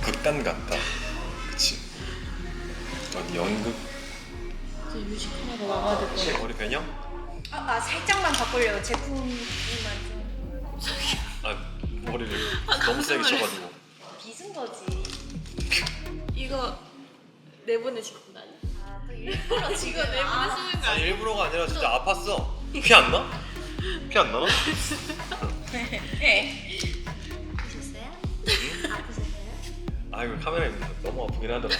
극단 같다. 그치? 어디 연극? 이제 뮤지컬하러 와가야 될 것 같아. 머리 변형? 살짝만 바꾸려고 제품만 좀 아 머리를 너무 세게 쳐가지고. 빗은 거지. 이거 내보내시는 거 아니야? 또 일부러 지금 내보내시는 거 아니 아니야? 일부러가 아니라 진짜 아팠어. 피 안 나? 피 안 나나? 네. 아프셨어요? 아프셨어요? 아 이거 카메라에 너무 아프긴 하더라.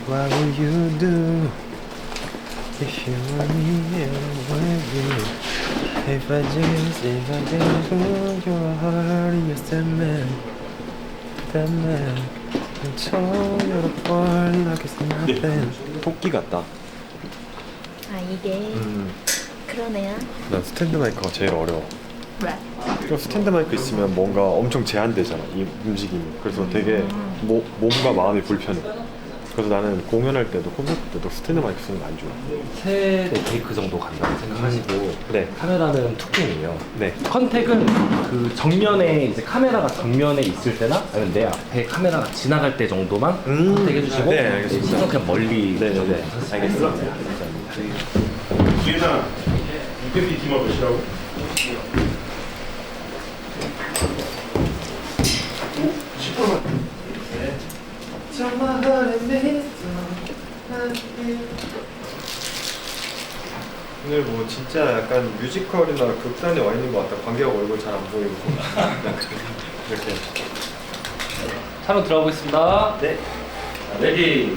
What would you do if you were me and with you? If I just hold your heart, yes, that man. And told you to fall like it's nothing. 토끼 같다. 아 이게 그러네요. 난 스탠드 마이크가 제일 어려워. 왜? 그럼 스탠드 마이크 있으면 뭔가 엄청 제한되잖아, 이 움직임이. 그래서 되게 몸과 마음이 불편해. 그래서 나는 공연할 때도 콘서트 때도 스탠드 마이크 쓰는 거 안 좋아. 3대 테이크 정도 간다고 생각하시고 네. 카메라는 투게임이에요. 네. 컨택은 그 정면에 이제 카메라가 정면에 있을 때나 아니면 내 앞에 카메라가 지나갈 때 정도만 컨택해 주시고 네, 알겠습니다. 시선 그냥 멀리 네네네. 알겠습니다. 뒤에다 UPB 팀업 몇이라고? 오늘 뭐 진짜 약간 뮤지컬이나 극단에 와 있는 것 같다. 관객 얼굴 잘 안 보이고 이렇게. 촬영 들어가보겠습니다. 네. 레디.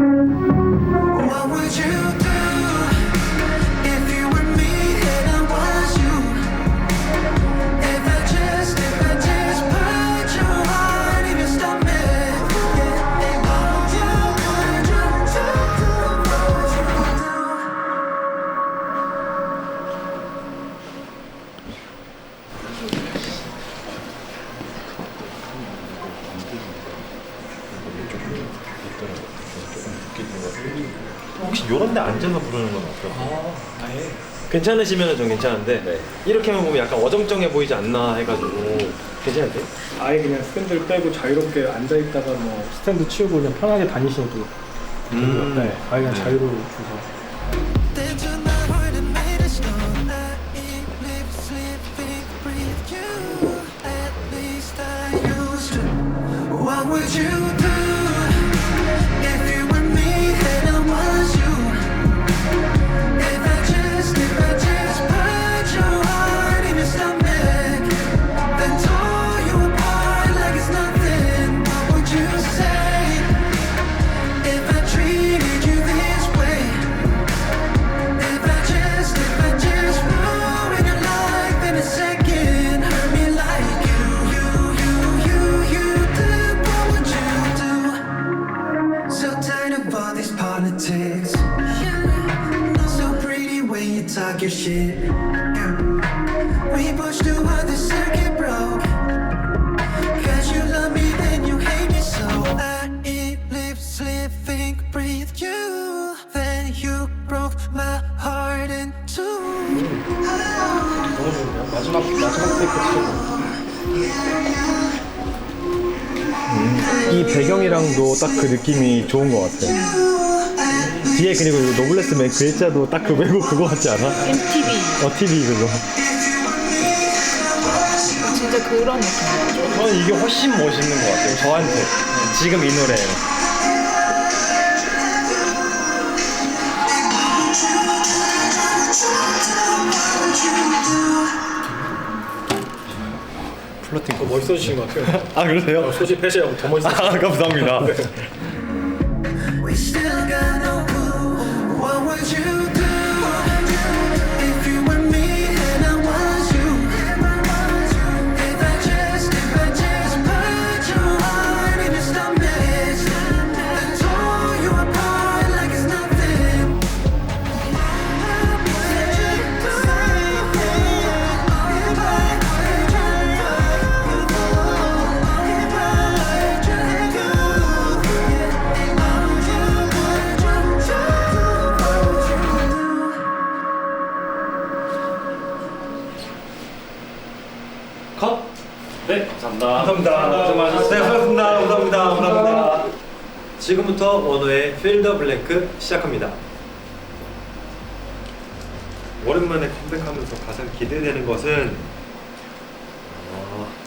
What would you do if you were me and I was you? If I just put your heart in your stomach, yeah, what would you 혹시 요런 데 앉아서 부르는 건 어때요? 아예? 괜찮으시면 전 괜찮은데 네. 이렇게 하면 보면 약간 어정쩡해 보이지 않나 해가지고 괜찮으세요? 아예 그냥 스탠드를 빼고 자유롭게 앉아있다가 뭐 스탠드 치우고 그냥 편하게 다니셔도 네, 아예 그냥 자유로 주서 Then turn my heart and made it snow. I eat, live, sleep, think, breathe you. At least I used to. What would you do if you were me and I was you? If I just put your heart in your stomach, then tore you apart like it's nothing, what would you say if I treated you this way? If I just ruin your life in a second, hurt me like you did, what would you do? So tired of all these politics. So pretty when you talk your shit. We push to the circuit broke. Cause you love me, then you hate me so. I eat, live, sleep, think, breathe you. Then you broke my heart in two. 마지막 테이크 치고 이 배경이랑도 딱 그 느낌이 좋은 것 같아. 뒤에 그리고 노블레스 맨 글자도 딱 그 외국 그거 같지 않아? MTV. TV 그거. 진짜 그런 느낌. 저는 이게 훨씬 멋있는 것 같아요. 저한테 지금 이 노래. 플러팅 더 멋있어지신 것 같아요. 아 그러세요? 소지 폐쇄하고 더 멋있어. 아 감사합니다. We still got no clue 지금부터 원호의 Fill the Blank 시작합니다. 오랜만에 컴백하면서 가장 기대되는 것은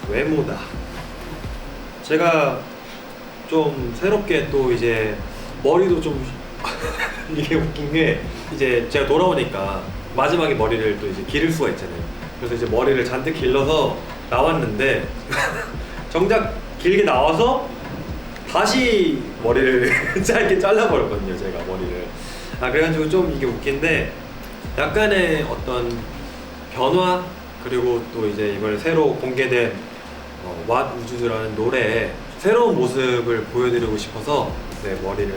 외모다. 제가 좀 새롭게 또 이제 머리도 좀 이게 웃긴 게 이제 제가 돌아오니까 마지막에 머리를 또 이제 기를 수가 있잖아요. 그래서 이제 머리를 잔뜩 길러서 나왔는데 정작 길게 나와서 다시 머리를 짧게 잘라버렸거든요. 제가 머리를. 그래가지고 좀 이게 웃긴데 약간의 어떤 변화, 그리고 또 이제 이번에 새로 공개된 What Would You라는 노래에 새로운 모습을 보여드리고 싶어서 네, 머리를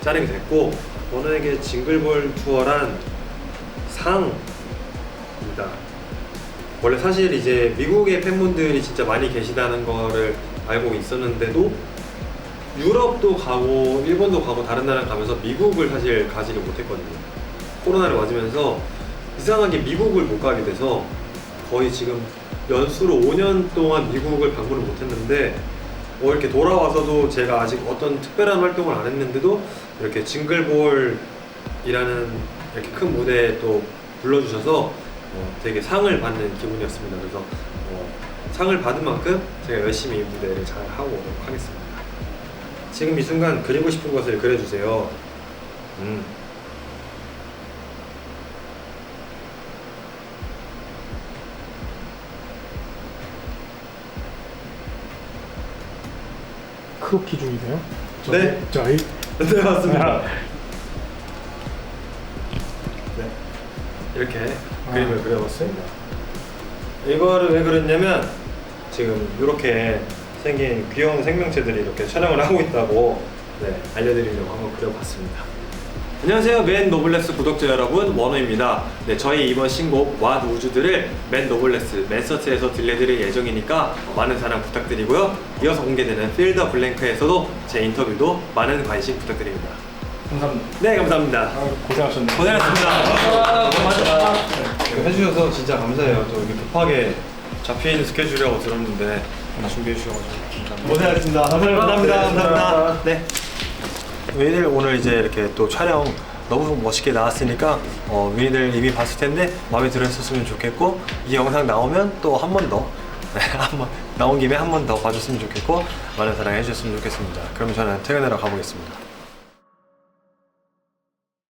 자르게 됐고, 원호에게 징글볼 투어란 상입니다. 원래 사실 이제 미국의 팬분들이 진짜 많이 계시다는 거를 알고 있었는데도 유럽도 가고 일본도 가고 다른 나라 가면서 미국을 사실 가지를 못했거든요. 코로나를 맞으면서 이상하게 미국을 못 가게 돼서 거의 지금 연수로 5년 동안 미국을 방문을 못했는데 이렇게 돌아와서도 제가 아직 어떤 특별한 활동을 안 했는데도 이렇게 징글볼이라는 이렇게 큰 무대에 또 불러주셔서 되게 상을 받는 기분이었습니다. 그래서 상을 받은 만큼 제가 열심히 이 무대를 잘 하고 오도록 하겠습니다. 지금 이 순간 그리고 싶은 것을 그려주세요. 그거 기준이세요? 네. 저희 네, 맞습니다. 네, 이렇게 그림을 그려봤습니다. 이거를 왜 그렸냐면 지금 이렇게 생긴 귀여운 생명체들이 이렇게 촬영을 하고 있다고 알려드리려고 한번 그려봤습니다. 안녕하세요, 맨 노블레스 구독자 여러분, 원호입니다. 네, 저희 이번 신곡 What Would You들을 맨 노블레스 맨서트에서 들려드릴 예정이니까 많은 사랑 부탁드리고요. 이어서 공개되는 Fill the Blank에서도 제 인터뷰도 많은 관심 부탁드립니다. 감사합니다. 네, 감사합니다. 고생하셨네요. 고생하셨습니다. 해주셔서 진짜 감사해요. 또 이렇게 급하게 잡혀있는 스케줄이라고 들었는데 준비해 주셔가지고 감사합니다. 고생하셨습니다. 감사합니다. 네. 윈이들 오늘 이제 이렇게 또 촬영 너무 멋있게 나왔으니까 윈이들 이미 봤을 텐데 마음에 들었으면 좋겠고, 이 영상 나오면 또 한 번 더 한번 나온 김에 한 번 더 봐줬으면 좋겠고 많은 사랑해 주셨으면 좋겠습니다. 그럼 저는 퇴근하러 가보겠습니다.